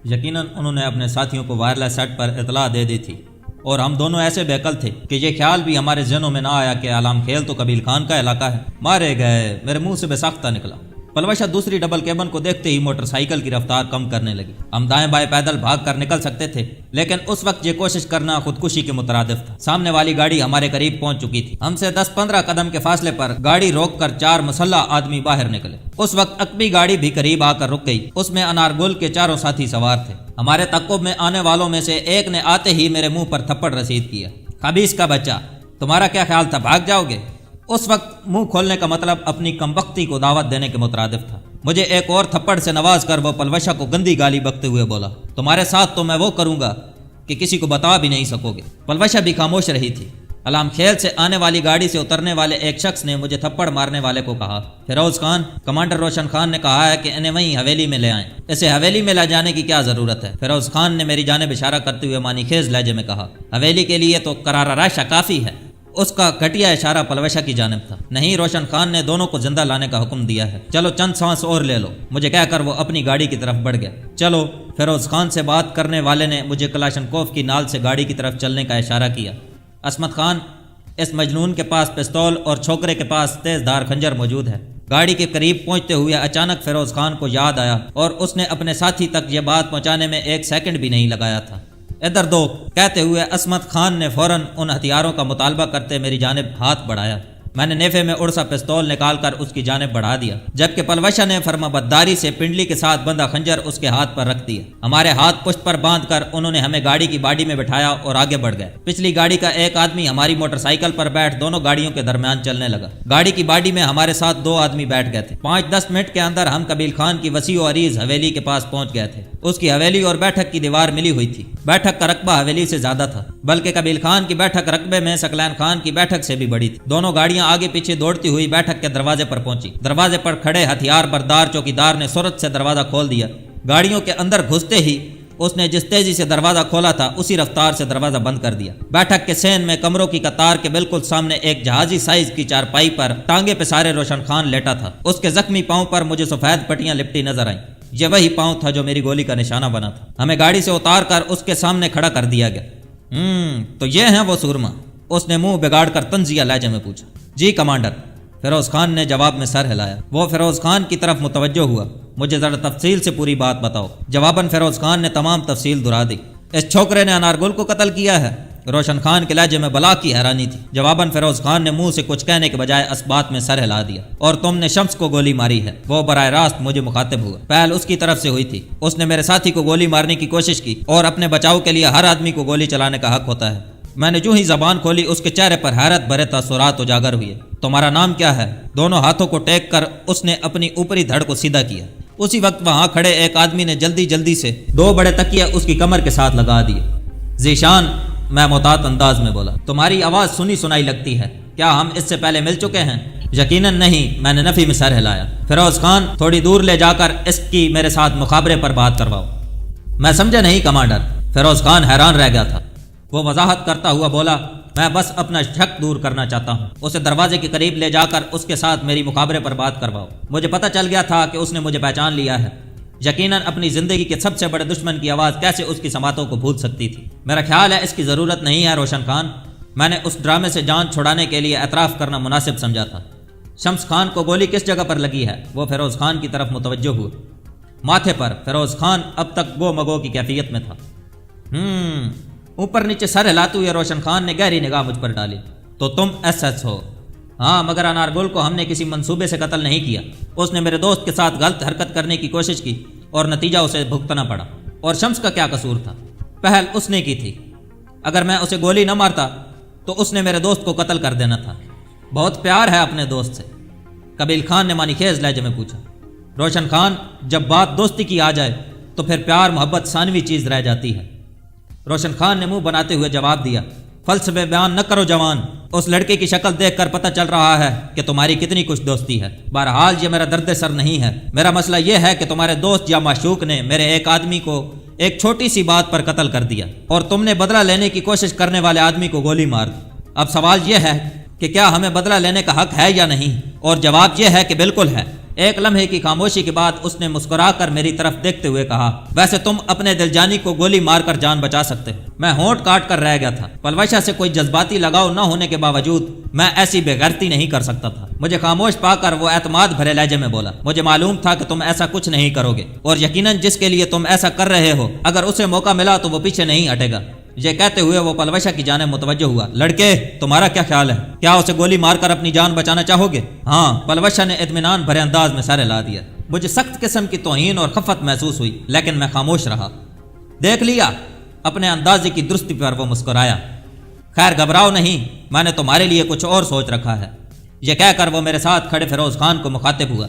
یقیناً انہوں نے اپنے ساتھیوں کو وائرلیس سیٹ پر اطلاع دے دی تھی، اور ہم دونوں ایسے بہکل تھے کہ یہ خیال بھی ہمارے ذہنوں میں نہ آیا کہ علام کھیل تو قبیل خان کا علاقہ ہے۔ مارے گئے، میرے منہ سے بے ساختہ نکلا۔ پلوشہ دوسری ڈبل کیبن کو دیکھتے ہی موٹر سائیکل کی رفتار کم کرنے لگی۔ ہم دائیں بائیں پیدل بھاگ کر نکل سکتے تھے، لیکن اس وقت یہ کوشش کرنا خودکشی کے مترادف تھا۔ سامنے والی گاڑی ہمارے قریب پہنچ چکی تھی۔ ہم سے 10-15 قدم کے فاصلے پر گاڑی روک کر 4 مسلح آدمی باہر نکلے۔ اس وقت عقبی گاڑی بھی قریب آ کر رک گئی۔ اس میں انارگل کے 4 ساتھی سوار تھے۔ ہمارے تعقب میں آنے والوں میں سے ایک نے آتے ہی میرے منہ پر تھپڑ رسید کیا۔ خبیث کا بچہ، تمہارا کیا خیال تھا بھاگ جاؤ گے؟ اس وقت منہ کھولنے کا مطلب اپنی کمبختی کو دعوت دینے کے مترادف تھا۔ مجھے ایک اور تھپڑ سے نواز کر وہ پلوشہ کو گندی گالی بکتے ہوئے بولا، تمہارے ساتھ تو میں وہ کروں گا کہ کسی کو بتا بھی نہیں سکو گے۔ پلوشہ بھی خاموش رہی تھی۔ علام کھیل سے آنے والی گاڑی سے اترنے والے ایک شخص نے مجھے تھپڑ مارنے والے کو کہا، فیروز خان، کمانڈر روشن خان نے کہا ہے کہ انہیں وہیں حویلی میں لے آئیں۔ اسے حویلی میں لے جانے کی کیا ضرورت ہے؟ فیروز خان نے میری جانب اشارہ کرتے ہوئے معنی خیز لہجے میں کہا، حویلی کے لیے تو قرار راشہ کافی ہے۔ اس کا گھٹیا اشارہ پلوشہ کی جانب تھا۔ نہیں، روشن خان نے دونوں کو زندہ لانے کا حکم دیا ہے، چلو چند سانس اور لے لو، مجھے کہہ کر وہ اپنی گاڑی کی طرف بڑھ گیا۔ چلو، فیروز خان سے بات کرنے والے نے مجھے کلاشنکوف کی نال سے گاڑی کی طرف چلنے کا اشارہ کیا۔ عصمت خان، اس مجنون کے پاس پستول اور چھوکرے کے پاس تیز دھار خنجر موجود ہے۔ گاڑی کے قریب پہنچتے ہوئے اچانک فیروز خان کو یاد آیا اور اس نے اپنے ساتھی تک یہ بات پہنچانے میں 1 سیکنڈ بھی نہیں لگایا تھا۔ ادھر دو، کہتے ہوئے عصمت خان نے فوراً ان ہتھیاروں کا مطالبہ کرتے میری جانب ہاتھ بڑھایا۔ میں نے نیفے میں اڑسا پستول نکال کر اس کی جانب بڑھا دیا، جبکہ پلوشہ نے فرمانبرداری سے پنڈلی کے ساتھ بندھا خنجر اس کے ہاتھ پر رکھ دیا۔ ہمارے ہاتھ پشت پر باندھ کر انہوں نے ہمیں گاڑی کی باڈی میں بٹھایا اور آگے بڑھ گئے۔ پچھلی گاڑی کا ایک آدمی ہماری موٹر سائیکل پر بیٹھ دونوں گاڑیوں کے درمیان چلنے لگا۔ گاڑی کی باڈی میں ہمارے ساتھ 2 آدمی بیٹھ گئے تھے۔ 5-10 منٹ کے اندر ہم قبیل خان کی وسیع و عریض حویلی کے پاس پہنچ گئے تھے۔ اس کی حویلی اور بیٹھک کی دیوار ملی ہوئی تھی۔ بیٹھک کا رقبہ حویلی سے زیادہ تھا، بلکہ قبیل خان کی بیٹھک رقبے میں ثقلین خان کی بیٹھک سے بھی بڑی تھی۔ دونوں گاڑیاں آگے پیچھے دوڑتی ہوئی بیٹھک کے دروازے پر پہنچی۔ دروازے پر کھڑے ہتھیار بردار چوکیدار نے سرعت سے دروازہ کھول دیا۔ گاڑیوں کے اندر گھستے ہی اس نے جس تیزی سے دروازہ کھولا تھا اسی رفتار سے دروازہ بند کر دیا۔ بیٹھک کے سین میں کمروں کی قطار کے بالکل سامنے ایک جہازی سائز کی چارپائی پر ٹانگے پہ سارے روشن خان لیٹا تھا۔ اس کے زخمی پاؤں پر مجھے سفید پٹیاں لپٹی نظر آئیں۔ یہ وہی پاؤں تھا جو میری گولی کا نشانہ بنا تھا۔ ہمیں گاڑی سے اتار کر اس کے سامنے کھڑا کر دیا گیا۔ تو یہ ہیں وہ سورما؟ اس نے منہ بگاڑ کر طنزیہ لہجے میں پوچھا۔ جی کمانڈر، فیروز خان نے جواب میں سر ہلایا۔ وہ فیروز خان کی طرف متوجہ ہوا۔ مجھے ذرا تفصیل سے پوری بات بتاؤ۔ جواباً فیروز خان نے تمام تفصیل دہرا دی۔ اس چھوکرے نے انارگل کو قتل کیا ہے؟ روشن خان کے لہجے میں بلا کی حیرانی تھی۔ جواباً فیروز خان نے منہ سے کچھ کہنے کے بجائے اس بات میں سر ہلا دیا۔ اور تم نے شمس کو گولی ماری ہے؟ وہ براہ راست مجھے مخاطب ہوا۔ پہل اس کی طرف سے ہوئی تھی۔ اس نے میرے ساتھی کو گولی مارنے کی کوشش کی، اور اپنے بچاؤ کے لیے ہر آدمی کو گولی چلانے کا حق ہوتا ہے۔ میں نے جو ہی زبان کھولی اس کے چہرے پر حیرت بھرے تاثرات اجاگر ہوئے۔ تمہارا نام کیا ہے؟ دونوں ہاتھوں کو ٹیک کر اس نے اپنی اوپری دھڑ کو سیدھا کیا۔ اسی وقت وہاں کھڑے ایک آدمی نے جلدی سے 2 بڑے تکیے اس کی کمر کے ساتھ لگا دیے۔ ذیشان، میں محتاط انداز میں بولا، تمہاری آواز سنی سنائی لگتی ہے، کیا ہم اس سے پہلے مل چکے ہیں؟ یقیناً نہیں، میں نے نفی میں سر ہلایا۔ فیروز خان، تھوڑی دور لے جا کر اس کی میرے ساتھ مخابرے پر بات کرواؤ۔ میں سمجھا نہیں کمانڈر۔ فیروز خان حیران رہ گیا تھا۔ وہ وضاحت کرتا ہوا بولا، میں بس اپنا شک دور کرنا چاہتا ہوں۔ اسے دروازے کے قریب لے جا کر اس کے ساتھ میری مخابرے پر بات کرواؤ۔ مجھے پتہ چل گیا تھا کہ اس نے مجھے پہچان لیا ہے۔ یقیناً اپنی زندگی کے سب سے بڑے دشمن کی آواز کیسے اس کی سماعتوں کو بھول سکتی تھی۔ میرا خیال ہے اس کی ضرورت نہیں ہے روشن خان۔ میں نے اس ڈرامے سے جان چھڑانے کے لیے اعتراف کرنا مناسب سمجھا تھا۔ شمس خان کو گولی کس جگہ پر لگی ہے؟ وہ فیروز خان کی طرف متوجہ ہوا۔ ماتھے پر۔ فیروز خان اب تک گو مگو کی کیفیت میں تھا۔ اوپر نیچے سر ہلاتے ہوئے روشن خان نے گہری نگاہ مجھ پر ڈالی۔ تو تم SS ہو؟ ہاں، مگر انارگل کو ہم نے کسی منصوبے سے قتل نہیں کیا۔ اس نے میرے دوست کے ساتھ غلط حرکت کرنے کی کوشش کی اور نتیجہ اسے بھگتنا پڑا۔ اور شمس کا کیا قصور تھا؟ پہل اس نے کی تھی۔ اگر میں اسے گولی نہ مارتا تو اس نے میرے دوست کو قتل کر دینا تھا۔ بہت پیار ہے اپنے دوست سے؟ قبیل خان نے معنی خیز لہجے میں پوچھا۔ روشن خان، جب بات دوستی کی آ جائے تو پھر پیار محبت ثانوی چیز رہ جاتی ہے۔ روشن خان نے منہ بناتے ہوئے جواب دیا، فلسفے بیان نہ کرو جوان۔ اس لڑکے کی شکل دیکھ کر پتہ چل رہا ہے کہ تمہاری کتنی کچھ دوستی ہے۔ بہرحال یہ میرا درد سر نہیں ہے۔ میرا مسئلہ یہ ہے کہ تمہارے دوست یا معشوق نے میرے ایک آدمی کو ایک چھوٹی سی بات پر قتل کر دیا، اور تم نے بدلہ لینے کی کوشش کرنے والے آدمی کو گولی مار دی۔ اب سوال یہ ہے کہ کیا ہمیں بدلہ لینے کا حق ہے یا نہیں؟ اور جواب یہ ہے کہ بالکل ہے۔ ایک لمحے کی خاموشی کے بعد اس نے مسکرا کر میری طرف دیکھتے ہوئے کہا، ویسے تم اپنے دل جانی کو گولی مار کر جان بچا سکتے ہو۔ میں ہونٹ کاٹ کر رہ گیا تھا۔ پلوشا سے کوئی جذباتی لگاؤ نہ ہونے کے باوجود میں ایسی بے غیرتی نہیں کر سکتا تھا۔ مجھے خاموش پا کر وہ اعتماد بھرے لہجے میں بولا، مجھے معلوم تھا کہ تم ایسا کچھ نہیں کرو گے، اور یقیناً جس کے لیے تم ایسا کر رہے ہو اگر اسے موقع ملا تو وہ پیچھے نہیں ہٹے گا۔ یہ کہتے ہوئے وہ پلوشا کی جانب متوجہ ہوا۔ لڑکے، تمہارا کیا خیال ہے؟ کیا اسے گولی مار کر اپنی جان بچانا چاہو گے؟ ہاں، پلوشا نے اطمینان بھرے انداز میں سر ہلا دیا۔ مجھے سخت قسم کی توہین اور خفت محسوس ہوئی، لیکن میں خاموش رہا۔ دیکھ لیا؟ اپنے اندازے کی درستی پر وہ مسکرایا۔ خیر گھبراؤ نہیں، میں نے تمہارے لیے کچھ اور سوچ رکھا ہے۔ یہ کہہ کر وہ میرے ساتھ کھڑے فیروز خان کو مخاطب ہوا۔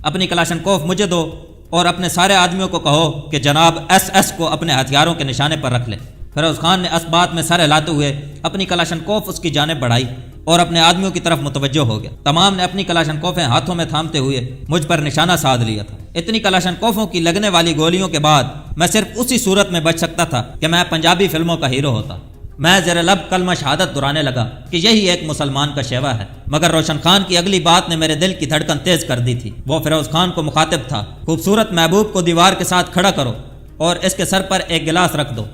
اپنی کلاشنکوف مجھے دو اور اپنے سارے آدمیوں کو کہو کہ جناب ایس ایس کو اپنے ہتھیاروں کے نشانے پر رکھ لے۔ فیروز خان نے اسبات میں سر ہلاتے ہوئے اپنی کلاشنکوف اس کی جانب بڑھائی اور اپنے آدمیوں کی طرف متوجہ ہو گیا۔ تمام نے اپنی کلاشنکوفیں ہاتھوں میں تھامتے ہوئے مجھ پر نشانہ سادھ لیا تھا۔ اتنی کلاشنکوفوں کی لگنے والی گولیوں کے بعد میں صرف اسی صورت میں بچ سکتا تھا کہ میں پنجابی فلموں کا ہیرو ہوتا۔ میں زیر لب کلمہ شہادت دہرانے لگا کہ یہی ایک مسلمان کا شیوا ہے، مگر روشن خان کی اگلی بات نے میرے دل کی دھڑکن تیز کر دی تھی۔ وہ فیروز خان کو مخاطب تھا، خوبصورت محبوب کو دیوار کے ساتھ کھڑا کرو اور اس کے سر پر ایک گلاس رکھ دو۔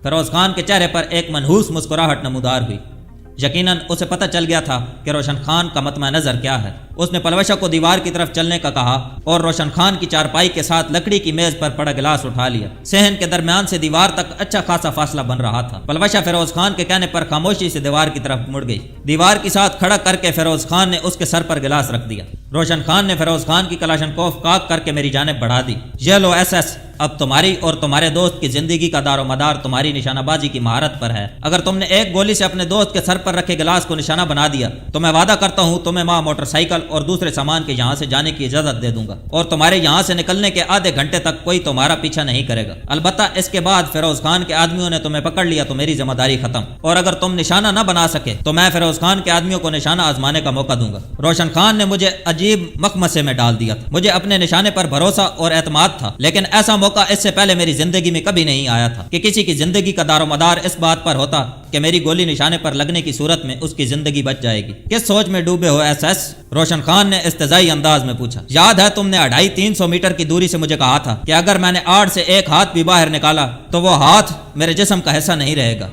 فیروز خان کے چہرے پر ایک منحوس مسکراہٹ نمودار ہوئی۔ یقیناً اسے پتہ چل گیا تھا کہ روشن خان کا مطمع نظر کیا ہے۔ اس نے پلوشا کو دیوار کی طرف چلنے کا کہا اور روشن خان کی چارپائی کے ساتھ لکڑی کی میز پر پڑا گلاس اٹھا لیا۔ صحن کے درمیان سے دیوار تک اچھا خاصا فاصلہ بن رہا تھا۔ پلوشا فیروز خان کے کہنے پر خاموشی سے دیوار کی طرف مڑ گئی۔ دیوار کے ساتھ کھڑا کر کے فیروز خان نے اس کے سر پر گلاس رکھ دیا۔ روشن خان نے فیروز خان کی کلاشنکوف کاک کر کے میری جانب بڑھا دی۔ یہ لو ایس ایس، اب تمہاری اور تمہارے دوست کی زندگی کا دار و مدار تمہاری نشانہ بازی کی مہارت پر ہے۔ اگر تم نے ایک گولی سے اپنے دوست کے سر پر رکھے گلاس کو نشانہ بنا دیا تو میں وعدہ کرتا ہوں تمہیں ماں موٹر سائیکل اور دوسرے سامان کے یہاں سے جانے کی اجازت دے دوں گا، اور تمہارے یہاں سے نکلنے کے آدھے گھنٹے تک کوئی تمہارا پیچھا نہیں کرے گا۔ البتہ اس کے بعد فیروز خان کے آدمیوں نے تمہیں پکڑ لیا تو میری ذمہ داری ختم، اور اگر تم نشانہ نہ بنا سکے تو میں فیروز خان کے آدمیوں کو نشانہ آزمانے کا موقع دوں گا۔ روشن خان نے مجھے عجیب مخمصے میں ڈال دیا تھا۔ مجھے اپنے نشانے پر بھروسہ اور اعتماد تھا، لیکن ایسا موقع اس سے پہلے میری زندگی میں کبھی نہیں آیا تھا کہ کسی کی زندگی کا دار و مدار اس بات پر ہوتا کہ میری گولی نشانے پر لگنے کی صورت میں اس کی زندگی بچ جائے گی۔ کس سوچ میں ڈوبے ہو ایس ایس؟ روشن خان نے استضائی انداز میں پوچھا۔ یاد ہے تم نے 250-300 میٹر کی دوری سے مجھے کہا تھا کہ اگر میں نے آڑ سے ایک ہاتھ بھی باہر نکالا تو وہ ہاتھ میرے جسم کا حصہ نہیں رہے گا۔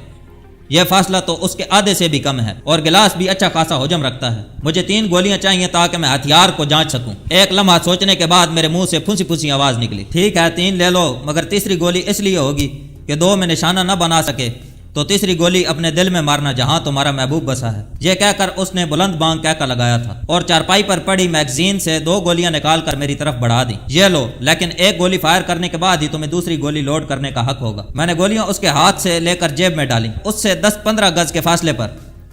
یہ فاصلہ تو اس کے آدھے سے بھی کم ہے، اور گلاس بھی اچھا خاصا حجم رکھتا ہے۔ مجھے 3 گولیاں چاہیے تاکہ میں ہتھیار کو جانچ سکوں۔ ایک لمحہ سوچنے کے بعد میرے منہ سے پھنسی پھنسی آواز نکلی، ٹھیک ہے 3 لے لو، مگر تیسری گولی اس لیے ہوگی کہ 2 میں نشانہ نہ بنا سکے تو تیسری گولی اپنے دل میں مارنا جہاں تمہارا محبوب بسا ہے۔ یہ کہہ کر اس نے بلند بانگ کہہ لگایا تھا اور چارپائی پر پڑی میگزین سے 2 گولیاں نکال کر میری طرف بڑھا دی۔ یہ لو، لیکن ایک گولی فائر کرنے کے بعد ہی تمہیں دوسری گولی لوڈ کرنے کا حق ہوگا۔ میں نے گولیاں اس کے ہاتھ سے لے کر جیب میں ڈالی۔ اس سے 10-15 گز کے فاصلے پر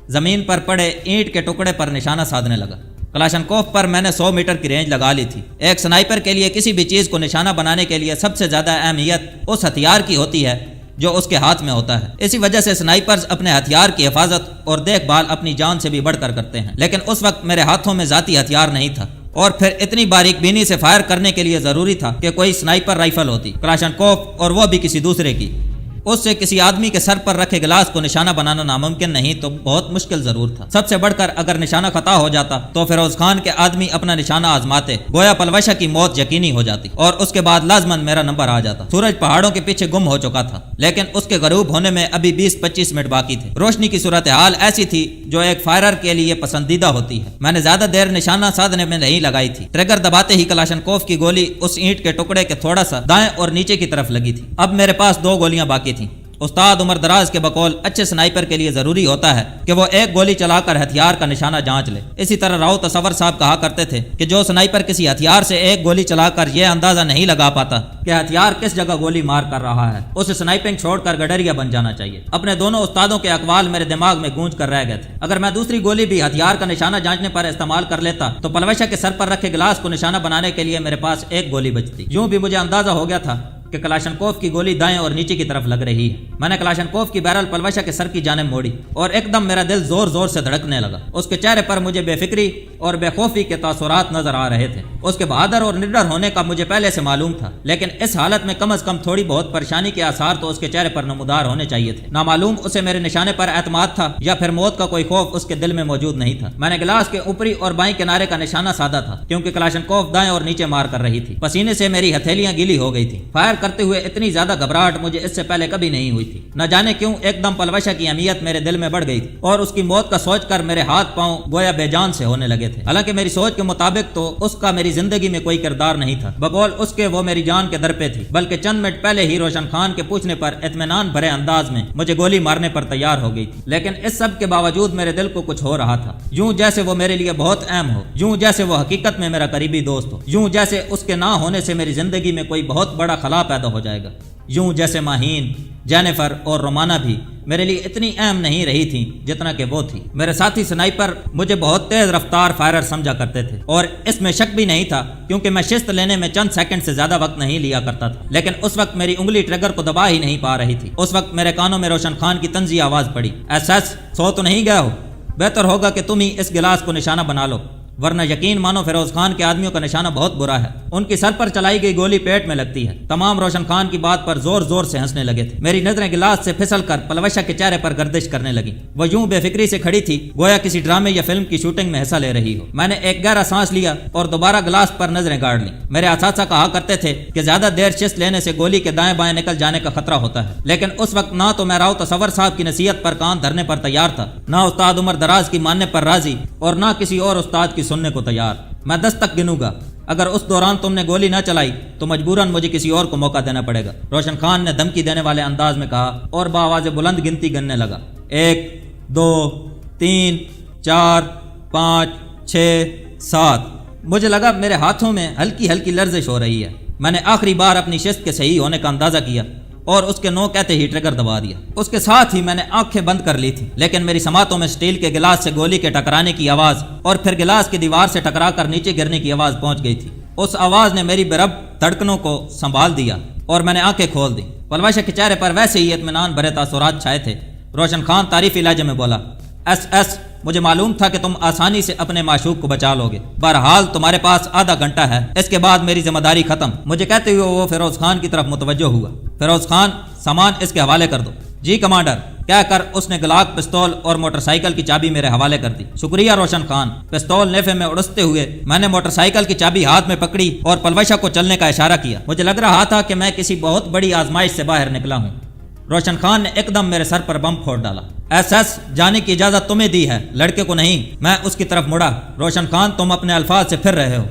زمین پر پڑے اینٹ کے ٹکڑے پر نشانہ سادھنے لگا۔ کلاشنکوف پر میں نے 100 میٹر کی رینج لگا لی تھی۔ ایک سنائپر کے لیے کسی بھی چیز کو نشانہ بنانے کے لیے سب سے زیادہ اہمیت اس ہتھیار کی ہوتی ہے جو اس کے ہاتھ میں ہوتا ہے۔ اسی وجہ سے سنائپرز اپنے ہتھیار کی حفاظت اور دیکھ بھال اپنی جان سے بھی بڑھ کر کرتے ہیں، لیکن اس وقت میرے ہاتھوں میں ذاتی ہتھیار نہیں تھا، اور پھر اتنی باریک بینی سے فائر کرنے کے لیے ضروری تھا کہ کوئی سنائپر رائفل ہوتی، کلاشنکوف، اور وہ بھی کسی دوسرے کی۔ اس سے کسی آدمی کے سر پر رکھے گلاس کو نشانہ بنانا ناممکن نہیں تو بہت مشکل ضرور تھا۔ سب سے بڑھ کر اگر نشانہ خطا ہو جاتا تو فیروز خان کے آدمی اپنا نشانہ آزماتے، گویا پلوشا کی موت یقینی ہو جاتی، اور اس کے بعد لازماً میرا نمبر آ جاتا۔ سورج پہاڑوں کے پیچھے گم ہو چکا تھا، لیکن اس کے غروب ہونے میں ابھی 20-25 منٹ باقی تھے۔ روشنی کی صورتحال ایسی تھی جو ایک فائرر کے لیے پسندیدہ ہوتی ہے۔ میں نے زیادہ دیر نشانہ سادھنے میں نہیں لگائی تھی۔ ٹریگر دباتے ہی کلاشنکوف کی گولی اس اینٹ کے ٹکڑے کے تھوڑا سا دائیں اور نیچے کی طرف لگی تھی۔ اب میرے پاس 2 گولیاں باقی تھیں۔ استاد عمر دراز کے بقول اچھے سنائپر کے لیے ضروری ہوتا ہے کہ وہ ایک گولی چلا کر ہتھیار کا نشانہ جانچ لے۔ اسی طرح راؤ تصور صاحب کہا کرتے تھے کہ جو سنائپر کسی ہتھیار سے ایک گولی چلا کر یہ اندازہ نہیں لگا پاتا کہ ہتھیار کس جگہ گولی مار کر رہا ہے، اسے سنائپنگ چھوڑ کر گڈریا بن جانا چاہیے۔ اپنے دونوں استادوں کے اقوال میرے دماغ میں گونج کر رہ گئے تھے۔ اگر میں دوسری گولی بھی ہتھیار کا نشانہ جانچنے پر استعمال کر لیتا تو پلوشا کے سر پر رکھے گلاس کو نشانہ بنانے کے لیے میرے پاس ایک گولی بچتی۔ یوں بھی مجھے اندازہ ہو گیا تھا کہ کلاشنکوف کی گولی دائیں اور نیچے کی طرف لگ رہی ہے۔ میں نے کلاشنکوف کی بیرل پلوشہ کے سر کی جانب موڑی اور ایک دم میرا دل زور زور سے دھڑکنے لگا۔ اس کے چہرے پر مجھے بے فکری اور بے خوفی کے تاثرات نظر آ رہے تھے۔ اس کے بہادر اور نڈر ہونے کا مجھے پہلے سے معلوم تھا، لیکن اس حالت میں کم از کم تھوڑی بہت پریشانی کے آثار تو اس کے چہرے پر نمودار ہونے چاہیے تھے۔ نامعلوم اسے میرے نشانے پر اعتماد تھا یا پھر موت کا کوئی خوف اس کے دل میں موجود نہیں تھا۔ میں نے گلاس کے اوپری اور بائیں کنارے کا نشانہ سادہ تھا، کیونکہ کلاشنکوف دائیں اور نیچے مار کر رہی تھی۔ پسینے سے میری ہتھیلیاں گیلی ہو گئی تھی۔ فائر کرتے ہوئے اتنی زیادہ گھبراہٹ مجھے اس سے پہلے کبھی نہیں ہوئی تھی۔ نہ جانے کیوں ایک دم پلوشہ کی اہمیت میرے دل میں بڑھ گئی تھی اور اس کی موت کا سوچ کر میرے ہاتھ پاؤں گویا بے جان سے ہونے لگے تھے۔ حالانکہ میری سوچ کے مطابق تو اس کا میری زندگی میں کوئی کردار نہیں تھا، بقول اس کے وہ میری جان کے در پہ تھی، بلکہ چند منٹ پہلے ہی روشن خان کے پوچھنے پر اطمینان بھرے انداز میں مجھے گولی مارنے پر تیار ہو گئی تھی۔ لیکن اس سب کے باوجود میرے دل کو کچھ ہو رہا تھا، یوں جیسے وہ میرے لیے بہت اہم ہو، یوں جیسے وہ حقیقت میں میرا قریبی دوست ہو، یوں جیسے اس کے نہ ہونے سے میری زندگی میں کوئی بہت بڑا خلا پیدا ہو جائے گا، یوں جیسے ماہین، جینیفر اور رومانہ بھی میرے لیے اتنی اہم نہیں رہی تھی جتنا کہ وہ تھی۔ میرے ساتھی سنائپر مجھے بہت تیز رفتار فائرر سمجھا کرتے تھے اور اس میں شک بھی نہیں تھا، کیونکہ میں شست لینے میں چند سیکنڈ سے زیادہ وقت نہیں لیا کرتا تھا۔ لیکن اس وقت میری انگلی ٹریگر کو دبا ہی نہیں پا رہی تھی۔ اس وقت میرے کانوں میں روشن خان کی طنزی آواز پڑی، ایس ایس سو تو نہیں گیا ہو؟ بہتر ہوگا کہ تم ہی اس گلاس کو نشانہ بنا لو، ورنہ یقین مانو فیروز خان کے آدمیوں کا نشانہ بہت برا ہے۔ ان کی سر پر چلائی گئی گولی پیٹ میں لگتی ہے۔ تمام روشن خان کی بات پر زور زور سے ہنسنے لگے تھے۔ میری نظریں گلاس سے پھسل کر پلوشہ کے چہرے پر گردش کرنے لگی۔ وہ یوں بے فکری سے کھڑی تھی گویا کسی ڈرامے یا فلم کی شوٹنگ میں حصہ لے رہی ہو۔ میں نے ایک گہرا سانس لیا اور دوبارہ گلاس پر نظریں گاڑ لیں۔ میرے اساتذہ کہا کرتے تھے کہ زیادہ دیر شست لینے سے گولی کے دائیں بائیں نکل جانے کا خطرہ ہوتا ہے، لیکن اس وقت نہ تو میں راؤ تصور صاحب کی نصیحت پر کان دھرنے پر تیار تھا، نہ استاد عمر دراز کی ماننے پر راضی، اور نہ کسی اور استاد کی سننے کو تیار۔ میں 10 تک گنوں گا، اگر اس دوران تم نے گولی نہ چلائی تو مجبوراً مجھے کسی اور کو موقع دینا پڑے گا، روشن خان نے دھمکی دینے والے انداز میں کہا اور بآواز بلند گنتی گننے لگا، 1 2 3 4 5 6 7۔ مجھے لگا میرے ہاتھوں میں ہلکی ہلکی لرزش ہو رہی ہے۔ میں نے آخری بار اپنی شست کے صحیح ہونے کا اندازہ کیا اور اس کے نو کہتے ہی ٹریگر دبا دیا۔ اس کے ساتھ ہی میں نے آنکھیں بند کر لی تھی، لیکن میری سماعتوں میں سٹیل کے گلاس سے گولی کے ٹکرانے کی آواز اور پھر گلاس کی دیوار سے ٹکرا کر نیچے گرنے کی آواز پہنچ گئی تھی۔ اس آواز نے میری بے رب دھڑکنوں کو سنبھال دیا اور میں نے آنکھیں کھول دی۔ پلوشہ کے چہرے پر ویسے ہی اطمینان بھرے تاثرات چھائے تھے۔ روشن خان تعریفی لہجے میں بولا، ایس ایس مجھے معلوم تھا کہ تم آسانی سے اپنے معشوق کو بچا لو گے، بہرحال تمہارے پاس آدھا گھنٹہ ہے، اس کے بعد میری ذمہ داری ختم۔ مجھے کہتے ہوئے وہ فیروز خان کی طرف متوجہ ہوا۔ فیروز خان سامان اس کے حوالے کر دو۔ جی کمانڈر کہہ کر اس نے گلاک پستول اور موٹر سائیکل کی چابی میرے حوالے کر دی۔ شکریہ روشن خان۔ پستول نیفے میں اڑستے ہوئے میں نے موٹر سائیکل کی چابی ہاتھ میں پکڑی اور پلوشہ کو چلنے کا اشارہ کیا۔ مجھے لگ رہا تھا کہ میں کسی بہت بڑی آزمائش سے باہر نکلا ہوں۔ روشن خان نے ایک دم میرے سر پر بم پھوڑ ڈالا۔ ایس ایس جانے کی اجازت تمہیں دی ہے، لڑکے کو نہیں۔ میں اس کی طرف مڑا۔ روشن خان تم اپنے الفاظ سے پھر رہے ہو۔